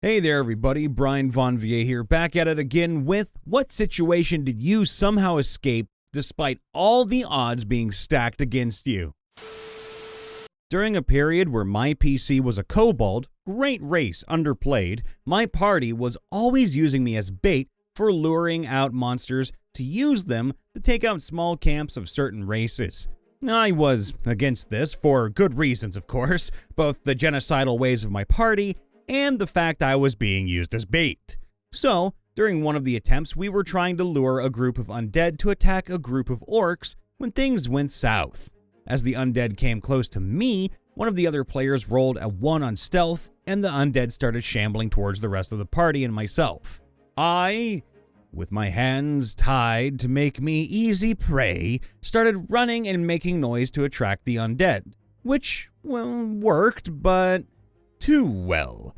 Hey there everybody, Brian Von Vier here, back at it again with what situation did you somehow escape despite all the odds being stacked against you? During a period where my PC was a cobalt, great race underplayed, my party was always using me as bait for luring out monsters to use them to take out small camps of certain races. I was against this for good reasons, of course, both the genocidal ways of my party and the fact I was being used as bait. So, during one of the attempts, we were trying to lure a group of undead to attack a group of orcs when things went south. As the undead came close to me, one of the other players rolled a 1 on stealth, and the undead started shambling towards the rest of the party and myself. I, with my hands tied to make me easy prey, started running and making noise to attract the undead, which, well, worked, but too well,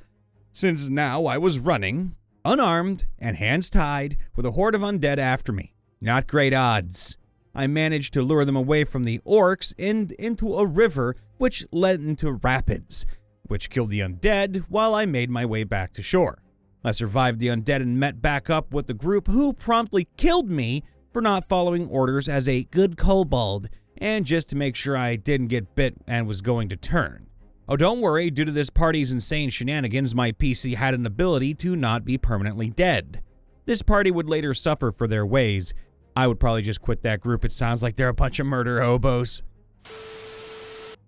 since now I was running, unarmed and hands tied, with a horde of undead after me. Not great odds. I managed to lure them away from the orcs and into a river which led into rapids, which killed the undead while I made my way back to shore. I survived the undead and met back up with the group who promptly killed me for not following orders as a good kobold and just to make sure I didn't get bit and was going to turn. Oh, don't worry, due to this party's insane shenanigans, my PC had an ability to not be permanently dead. This party would later suffer for their ways. I would probably just quit that group, it sounds like they're a bunch of murder hobos.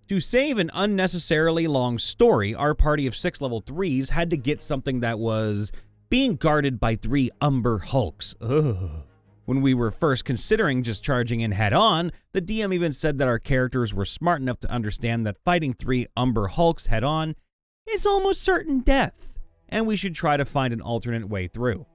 To save an unnecessarily long story, our party of 6 level 3s had to get something that was being guarded by 3 Umber hulks. Ugh. When we were first considering just charging in head-on, the DM even said that our characters were smart enough to understand that fighting 3 Umber hulks head-on is almost certain death, and we should try to find an alternate way through.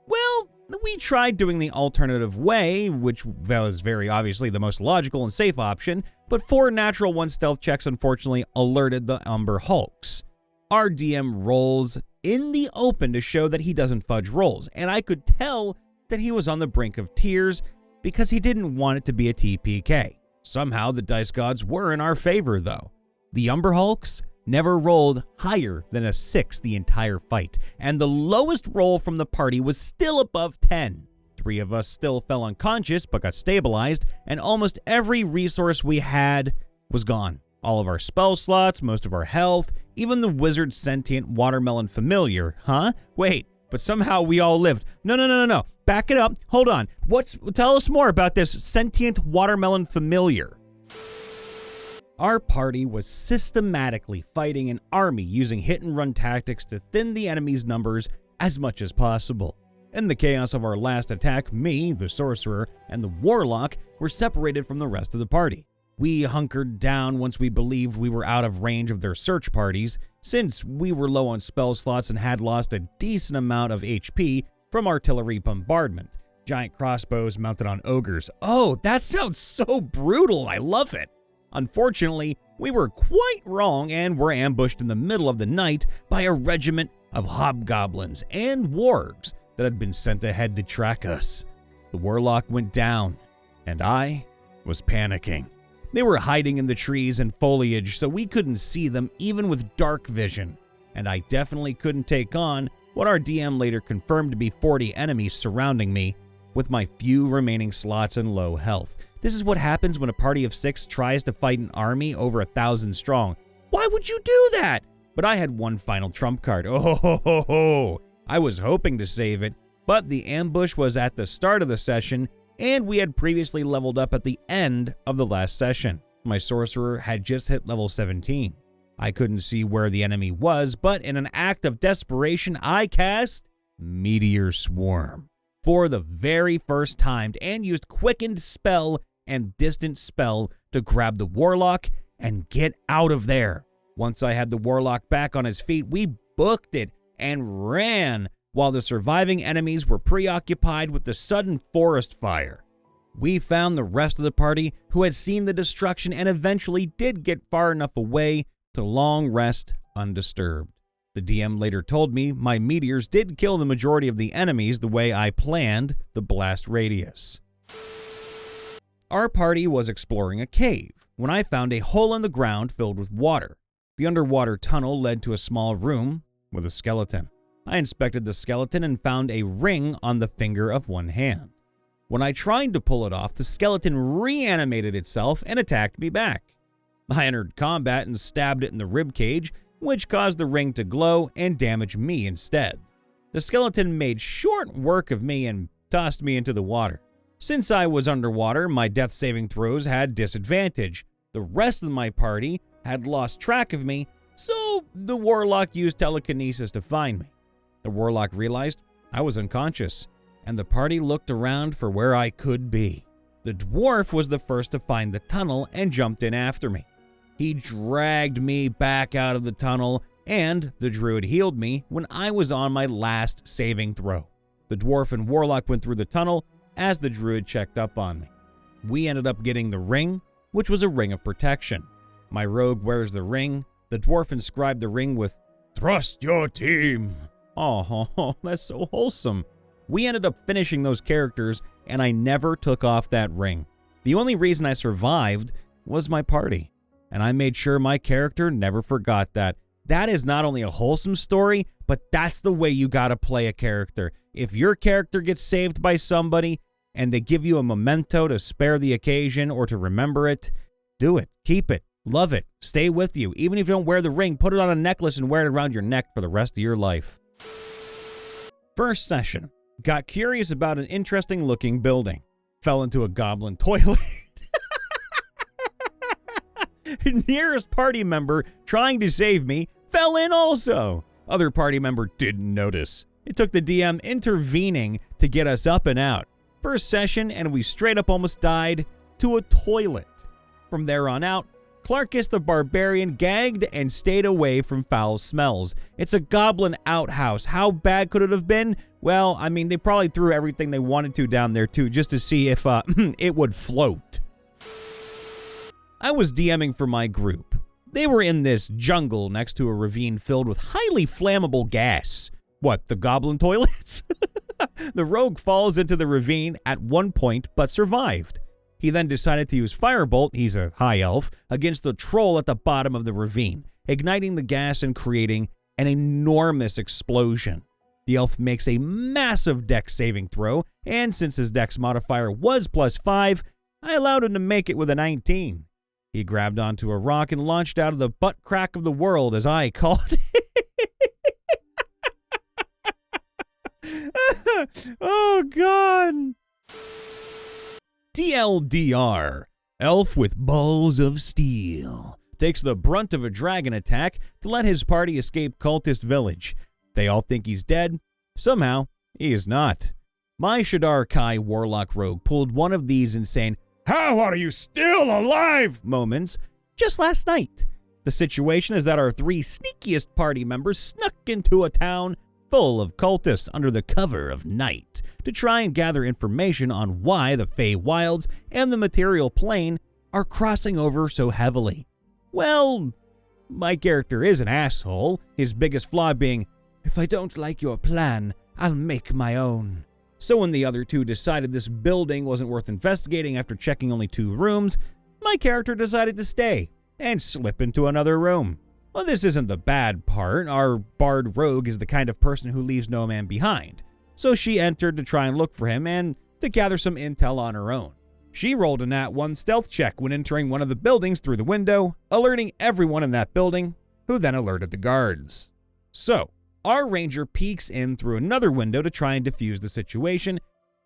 Well, we tried doing the alternative way, which was very obviously the most logical and safe option, but 4 natural 1 stealth checks unfortunately alerted the Umber hulks. Our DM rolls in the open to show that he doesn't fudge rolls, and I could tell that he was on the brink of tears because he didn't want it to be a TPK. Somehow the dice gods were in our favor though. The Umber hulks never rolled higher than a 6 the entire fight, and the lowest roll from the party was still above 10. 3 of us still fell unconscious but got stabilized, and almost every resource we had was gone. All of our spell slots, most of our health, even the wizard sentient watermelon familiar. Huh? Wait, but somehow we all lived. No. Back it up. Hold on. Tell us more about this sentient watermelon familiar. Our party was systematically fighting an army using hit-and-run tactics to thin the enemy's numbers as much as possible. In the chaos of our last attack, me, the sorcerer, and the warlock were separated from the rest of the party. We hunkered down once we believed we were out of range of their search parties, since we were low on spell slots and had lost a decent amount of HP from artillery bombardment. Giant crossbows mounted on ogres. Oh, that sounds so brutal, I love it. Unfortunately, we were quite wrong and were ambushed in the middle of the night by a regiment of hobgoblins and wargs that had been sent ahead to track us. The warlock went down, and I was panicking. They were hiding in the trees and foliage, so we couldn't see them even with dark vision, and I definitely couldn't take on what our DM later confirmed to be 40 enemies surrounding me with my few remaining slots and low health. This is what happens when a party of 6 tries to fight an army over 1,000 strong. Why would you do that? But I had one final trump card. Oh ho ho ho! I was hoping to save it, but the ambush was at the start of the session, and we had previously leveled up at the end of the last session. My sorcerer had just hit level 17. I couldn't see where the enemy was, but in an act of desperation, I cast Meteor Swarm for the very first time and used Quickened Spell and Distant Spell to grab the warlock and get out of there. Once I had the warlock back on his feet, we booked it and ran while the surviving enemies were preoccupied with the sudden forest fire. We found the rest of the party who had seen the destruction and eventually did get far enough away to long rest undisturbed. The DM later told me my meteors did kill the majority of the enemies the way I planned the blast radius. Our party was exploring a cave when I found a hole in the ground filled with water. The underwater tunnel led to a small room with a skeleton. I inspected the skeleton and found a ring on the finger of one hand. When I tried to pull it off, the skeleton reanimated itself and attacked me back. I entered combat and stabbed it in the ribcage, which caused the ring to glow and damage me instead. The skeleton made short work of me and tossed me into the water. Since I was underwater, my death saving throws had disadvantage. The rest of my party had lost track of me, so the warlock used telekinesis to find me. The warlock realized I was unconscious, and the party looked around for where I could be. The dwarf was the first to find the tunnel and jumped in after me. He dragged me back out of the tunnel, and the druid healed me when I was on my last saving throw. The dwarf and warlock went through the tunnel as the druid checked up on me. We ended up getting the ring, which was a ring of protection. My rogue wears the ring. The dwarf inscribed the ring with, "Trust your team." Oh, that's so wholesome. We ended up finishing those characters, and I never took off that ring. The only reason I survived was my party, and I made sure my character never forgot that. That is not only a wholesome story, but that's the way you gotta play a character. If your character gets saved by somebody, and they give you a memento to spare the occasion or to remember it, do it, keep it, love it, stay with you. Even if you don't wear the ring, put it on a necklace and wear it around your neck for the rest of your life. First session. Got curious about an interesting looking building. Fell into a goblin toilet. Nearest party member trying to save me fell in also. Other party member didn't notice. It took the DM intervening to get us up and out. First session, and we straight up almost died to a toilet. From there on out, Clarkus the Barbarian gagged and stayed away from foul smells. It's a goblin outhouse. How bad could it have been? Well, I mean, they probably threw everything they wanted to down there too, just to see if it would float. I was DMing for my group. They were in this jungle next to a ravine filled with highly flammable gas. What, the goblin toilets? The rogue falls into the ravine at one point, but survived. He then decided to use Firebolt, he's a high elf, against the troll at the bottom of the ravine, igniting the gas and creating an enormous explosion. The elf makes a massive dex saving throw, and since his dex modifier was +5, I allowed him to make it with a 19. He grabbed onto a rock and launched out of the butt crack of the world, as I called it. Oh, God. TLDR, elf with balls of steel, takes the brunt of a dragon attack to let his party escape cultist village. They all think he's dead. Somehow, he is not. My Shadar Kai warlock rogue pulled one of these insane, "How are you still alive?" moments just last night. The situation is that our 3 sneakiest party members snuck into a town full of cultists under the cover of night to try and gather information on why the Fey Wilds and the material plane are crossing over so heavily. Well, my character is an asshole, his biggest flaw being, "If I don't like your plan, I'll make my own." So when the other 2 decided this building wasn't worth investigating after checking only 2 rooms, my character decided to stay and slip into another room. Well, this isn't the bad part. Our bard rogue is the kind of person who leaves no man behind. So she entered to try and look for him and to gather some intel on her own. She rolled a nat 1 stealth check when entering one of the buildings through the window, alerting everyone in that building, who then alerted the guards. So, our ranger peeks in through another window to try and defuse the situation,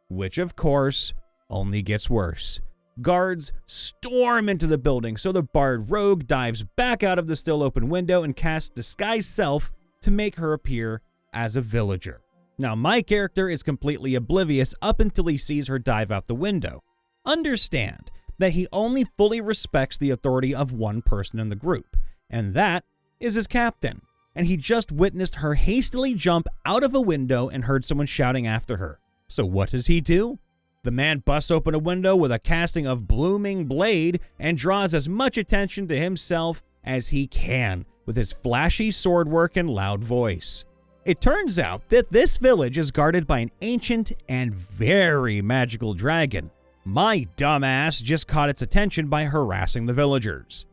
which of course only gets worse. Guards storm into the building, so the bard rogue dives back out of the still open window and casts Disguise Self to make her appear as a villager. Now, my character is completely oblivious up until he sees her dive out the window. Understand that he only fully respects the authority of one person in the group, and that is his captain. And he just witnessed her hastily jump out of a window and heard someone shouting after her. So what does he do? The man busts open a window with a casting of Blooming Blade and draws as much attention to himself as he can with his flashy sword work and loud voice. It turns out that this village is guarded by an ancient and very magical dragon. My dumbass just caught its attention by harassing the villagers.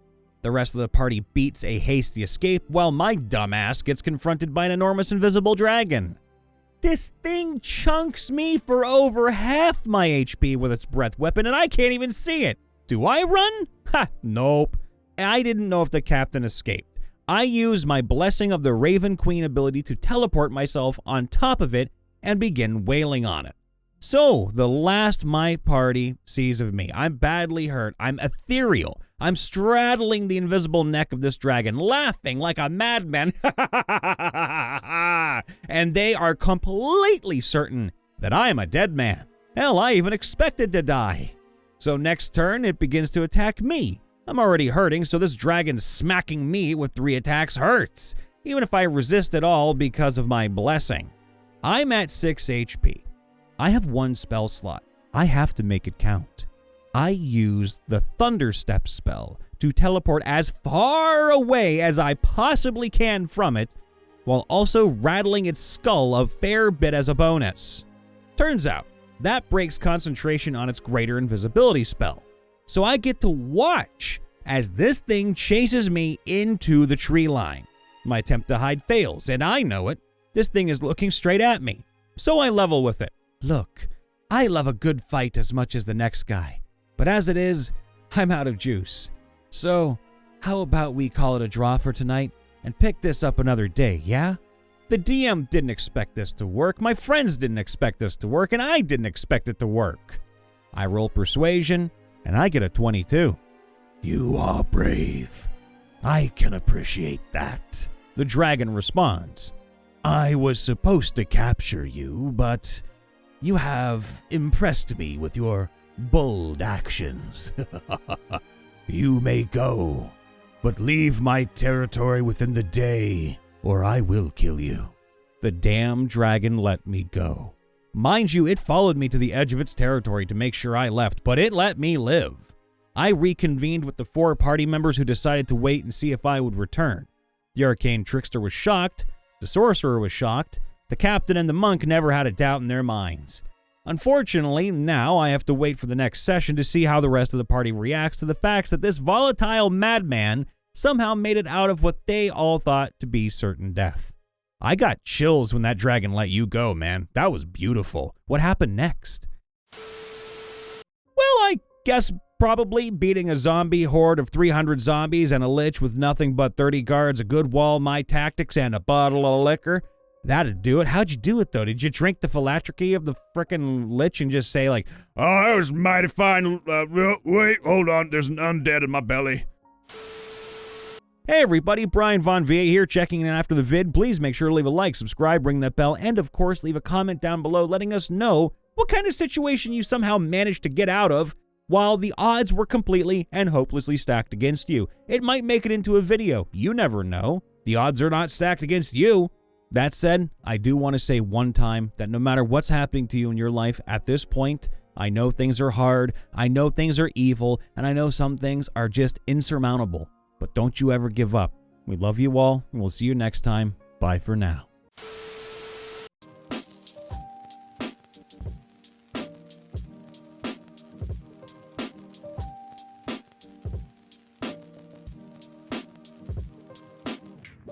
The rest of the party beats a hasty escape while my dumbass gets confronted by an enormous invisible dragon. This thing chunks me for over half my HP with its breath weapon, and I can't even see it. Do I run? Ha, nope. I didn't know if the captain escaped. I used my Blessing of the Raven Queen ability to teleport myself on top of it and begin wailing on it. So, the last my party sees of me, I'm badly hurt, I'm ethereal, I'm straddling the invisible neck of this dragon, laughing like a madman, and they are completely certain that I am a dead man. Hell, I even expected to die. So next turn, it begins to attack me. I'm already hurting, so this dragon smacking me with 3 attacks hurts, even if I resist at all because of my blessing. I'm at 6 HP. I have 1 spell slot. I have to make it count. I use the Thunderstep spell to teleport as far away as I possibly can from it, while also rattling its skull a fair bit as a bonus. Turns out, that breaks concentration on its greater invisibility spell. So I get to watch as this thing chases me into the tree line. My attempt to hide fails, and I know it. This thing is looking straight at me. So I level with it. Look, I love a good fight as much as the next guy, but as it is, I'm out of juice. So, how about we call it a draw for tonight and pick this up another day, yeah? The DM didn't expect this to work, my friends didn't expect this to work, and I didn't expect it to work. I roll persuasion, and I get a 22. You are brave. I can appreciate that. The dragon responds. I was supposed to capture you, but you have impressed me with your bold actions. You may go, but leave my territory within the day, or I will kill you. The damn dragon let me go. Mind you, it followed me to the edge of its territory to make sure I left, but it let me live. I reconvened with the 4 party members who decided to wait and see if I would return. The arcane trickster was shocked, the sorcerer was shocked, the captain and the monk never had a doubt in their minds. Unfortunately, now I have to wait for the next session to see how the rest of the party reacts to the facts that this volatile madman somehow made it out of what they all thought to be certain death. I got chills when that dragon let you go, man. That was beautiful. What happened next? Well, I guess probably beating a zombie horde of 300 zombies and a lich with nothing but 30 guards, a good wall, my tactics, and a bottle of liquor. That'd do it. How'd you do it, though? Did you drink the phylactery of the frickin' lich and just say, like, oh, that was mighty fine. Wait, hold on. There's an undead in my belly. Hey everybody, Brian Von VA here, checking in after the vid. Please make sure to leave a like, subscribe, ring that bell, and of course leave a comment down below letting us know what kind of situation you somehow managed to get out of while the odds were completely and hopelessly stacked against you. It might make it into a video. You never know. The odds are not stacked against you. That said, I do want to say one time that no matter what's happening to you in your life at this point, I know things are hard, I know things are evil, and I know some things are just insurmountable. But don't you ever give up. We love you all, and we'll see you next time. Bye for now.